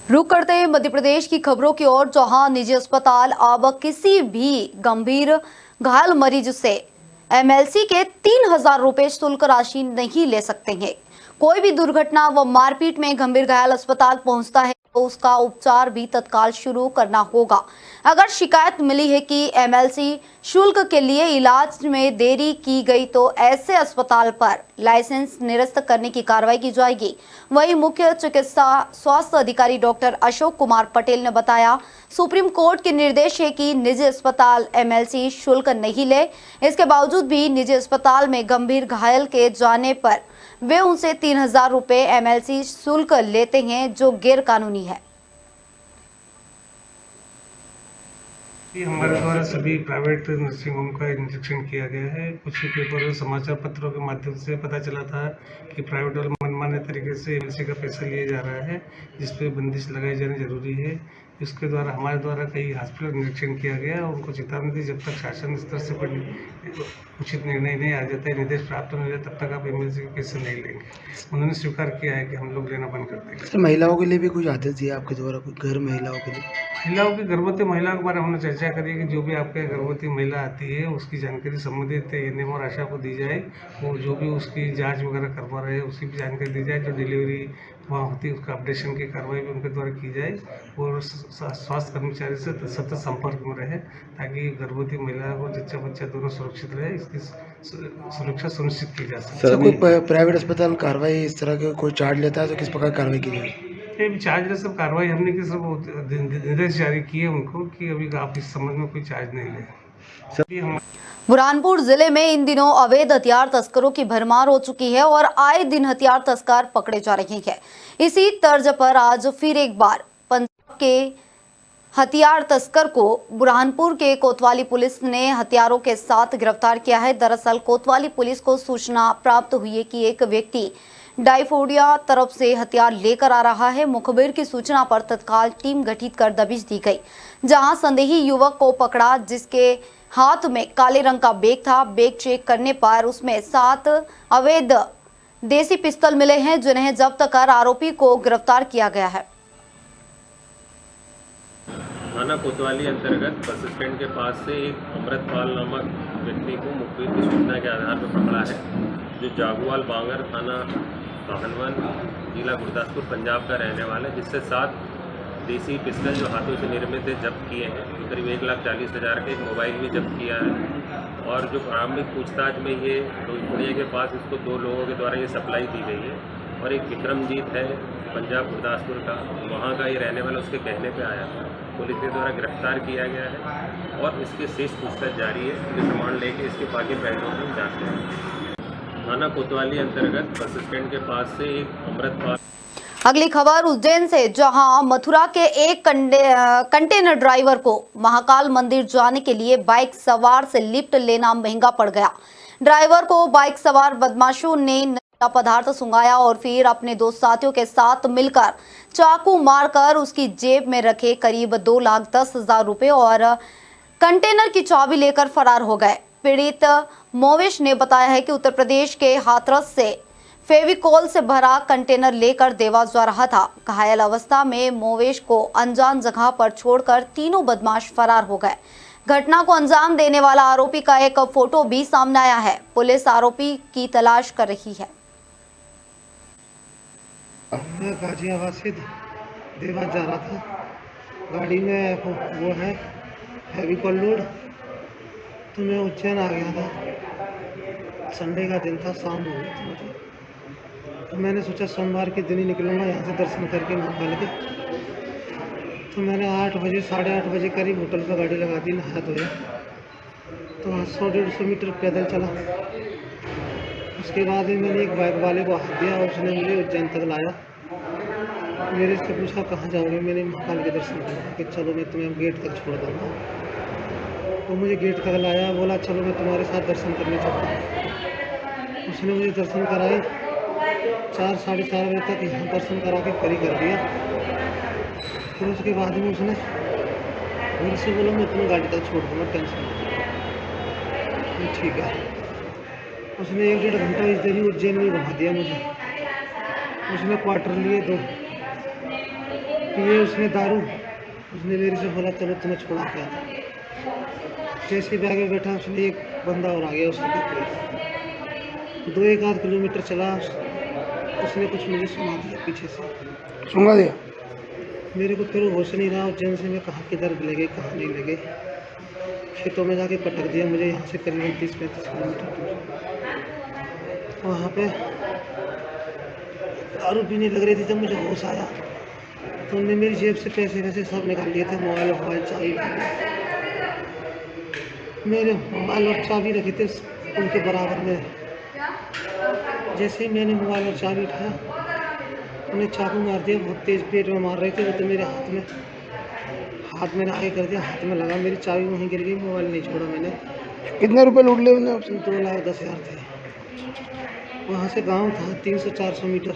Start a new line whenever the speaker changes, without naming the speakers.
रुक करते हैं मध्य प्रदेश की खबरों की ओर, जहां निजी अस्पताल अब किसी भी गंभीर घायल मरीज से एमएलसी के 3,000 रुपए शुल्क राशि नहीं ले सकते हैं। कोई भी दुर्घटना व मारपीट में गंभीर घायल अस्पताल पहुंचता है तो उसका उपचार भी तत्काल शुरू करना होगा। अगर शिकायत मिली है कि एमएलसी शुल्क के लिए इलाज में देरी की गई तो ऐसे अस्पताल पर लाइसेंस निरस्त करने की कार्रवाई की जाएगी। वहीं मुख्य चिकित्सा स्वास्थ्य अधिकारी डॉक्टर अशोक कुमार पटेल ने बताया, सुप्रीम कोर्ट के निर्देश है कि निजी अस्पताल एमएलसी शुल्क नहीं ले। इसके बावजूद भी निजी अस्पताल में गंभीर घायल के जाने पर वे उनसे 3,000 रुपए एमएलसी शुल्क लेते हैं, जो गैर कानूनी है।
हमारे द्वारा सभी प्राइवेट नर्सिंग होम का निरीक्षण किया गया है। कुछ ही पेपर और समाचार पत्रों के माध्यम से पता चला था कि प्राइवेट वाले मनमाने तरीके से एमएलसी का पैसा लिया जा रहा है, जिस पे बंदिश लगाई जानी जरूरी है। इसके द्वारा हमारे द्वारा कई हॉस्पिटल निरीक्षण किया गया और उनको चेतावनी दी, जब तक शासन स्तर से कोई उचित निर्णय नहीं आ जाता है, निर्देश प्राप्त नहीं हो जाता, तब तक आप एमएलसी के पैसे नहीं लेंगे। उन्होंने स्वीकार किया है कि हम लोग लेना बंद कर देंगे।
सर, महिलाओं के लिए भी कुछ आदेश दिया आपके द्वारा, कुछ घर महिलाओं के लिए?
महिलाओं की गर्भवती महिलाओं के बारे में हमने चर्चा करी कि जो भी आपके गर्भवती महिला आती है उसकी जानकारी संबंधित एएनएम और आशा को दी जाए, वो जो भी उसकी जांच वगैरह करवा रहे हैं उसकी भी जानकारी दी जाए। जो डिलीवरी वहाँ होती है उसका अपडेशन की कार्रवाई भी उनके द्वारा की जाए और स्वास्थ्य कर्मचारी से सतत संपर्क में रहे, ताकि गर्भवती महिला और जच्चा बच्चा दोनों सुरक्षित रहे, इसकी सुरक्षा सुनिश्चित की जा सके।
सर, कोई प्राइवेट अस्पताल कार्रवाई इस तरह के कोई चार्ज लेता है तो किस प्रकार कार्रवाई की जाएगी?
चार्ज सब कार्रवाई हमने की सब निर्देश जारी किए उनको कि अभी आप इस संबंध में कोई चार्ज नहीं लें।
बुरहानपुर जिले में इन दिनों अवैध हथियार तस्करों की भरमार हो चुकी है और आए दिन हथियार तस्कर पकड़े जा रहे हैं। इसी तर्ज पर आज फिर एक बार पंजाब के हथियार तस्कर को बुरहानपुर के कोतवाली पुलिस ने हथियारों के साथ गिरफ्तार किया है। दरअसल कोतवाली पुलिस को सूचना प्राप्त हुई है कि एक व्यक्ति डाइफोडिया तरफ से हथियार लेकर आ रहा है। मुखबिर की सूचना पर तत्काल टीम गठित कर दबिश दी गई, जहां संदेही युवक को पकड़ा, जिसके हाथ में काले रंग का बैग था। बैग चेक करने पर उसमें 7 अवैध देसी पिस्तौल मिले हैं, जिन्हें जब्त कर आरोपी को गिरफ्तार किया गया है।
थाना कोतवाली अंतर्गत बस स्टैंड के पास से एक अमृतपाल नामक व्यक्ति को मुखबिर की सूचना के आधार पर पकड़ा है, जो जागुवाल बांगर थाना काहनवन जिला गुरदासपुर पंजाब का रहने वाला है, जिससे 7 देसी पिस्टल जो हाथों से निर्मित है जब्त किए हैं। करीब 1,40,000 का एक मोबाइल भी जब्त किया है और जो प्रारंभिक पूछताछ में ये रोहितपुड़िया के पास इसको 2 लोगों के द्वारा ये सप्लाई दी गई है और एक विक्रमजीत है पंजाब गुरदासपुर का, वहाँ का ये रहने वाला उसके कहने पे आया था। पुलिस के द्वारा गिरफ्तार किया गया है और इसकी शेष पूछताछ जारी है। पुलिस रिमांड लेके इसके बाकी पहलुओं की जांच करेंगे। थाना कोतवाली अंतर्गत बस स्टैंड के पास से एक अमृतपाल।
अगली खबर उज्जैन से, जहां मथुरा के एक कंटेनर ड्राइवर को महाकाल मंदिर जाने के लिए बाइक सवार से लिफ्ट लेना महंगा पड़ गया। ड्राइवर को बाइक सवार बदमाशों ने नशीला पदार्थ सुंघाया और फिर अपने 2 साथियों के साथ मिलकर चाकू मारकर उसकी जेब में रखे करीब 2,10,000 रुपए और कंटेनर की चाबी लेकर फरार हो गए। पीड़ित मोवेश ने बताया है कि उत्तर प्रदेश के हाथरस से फेविकोल से भरा कंटेनर लेकर देवास जा रहा था। घायल अवस्था में मोवेश को अनजान जगह पर छोड़कर तीनों बदमाश फरार हो गए। घटना को अंजाम देने वाला आरोपी का एक फोटो भी सामने आया है। पुलिस आरोपी की तलाश कर रही है।
मैं गाजियाबाद से देवास जा रहा था, गाड़ी में वो है फेविकोल लोड, तो मैं उज्जैन आ गया था। संडे का दिन था, शाम हो गई थी मुझे, तो मैंने सोचा सोमवार के दिन ही निकलूँगा यहाँ से दर्शन करके महाकाल के। तो मैंने 8 बजे 8:30 बजे करीब होटल पर गाड़ी लगा दी, नहा धोया, तो 100-150 मीटर पैदल चला। उसके बाद में मैंने एक बाइक वाले को हाथ दिया और उसने मुझे उज्जैन तक लाया। मेरे से पूछा कहाँ जाओगे, मैंने महाकाल के दर्शन किया कि चलो मैं तुम्हें गेट तक छोड़ दूँगा। तो मुझे गेट तक लाया, बोला चलो मैं तुम्हारे साथ दर्शन करने चलता हूँ। उसने मुझे दर्शन कराए, 4-4:30 बजे तक यहाँ दर्शन करा के फ्री कर दिया। फिर उसके बाद में उसने मेरे से बोला मैं तुम्हें गाड़ी तक छोड़ दूँगा, टेंशन नहीं। ठीक है। उसने 1-1.5 घंटा इधर ही उज्जैन में घुमा दिया मुझे। उसने क्वार्टर लिए 2, पिए उसने दारू। उसने मेरे से बोला चलो तुम्हें छोड़ा के आता। जैसे ही बैग में बैठा उसने एक बंदा और आ गया उसके पकड़े। 2-1 किलोमीटर चला, उसने कुछ मुझे सुना दिया पीछे से।
सुंगा दिया।
मेरे को फिर होश नहीं रहा, उज्जैन से मैं कहाँ किधर लगे कहाँ नहीं लगे। खेतों में जाके पटक दिया मुझे, यहाँ से करीबन 30-35 किलोमीटर दूर। वहाँ पे दारू पीने लग रही थी जब मुझे होश आया तो उन्होंने मेरी जेब से पैसे वैसे सब निकाल लिए थे, मोबाइल चाबी। मेरे मोबाइल और चाबी रखी थे उनके बराबर में। जैसे ही मैंने मोबाइल और चाबी उठाया उन्हें चाकू मार दिया, बहुत तेज पेट में मार रहे थे। वो तो मेरे हाथ में आगे कर दिया, हाथ में लगा, मेरी चाबी वहीं गिर गई, मोबाइल नहीं छोड़ा मैंने।
कितने रुपए लूट लिए उन्होंने आपसे?
2,10,000 थे। वहाँ से गांव था 300-400 मीटर।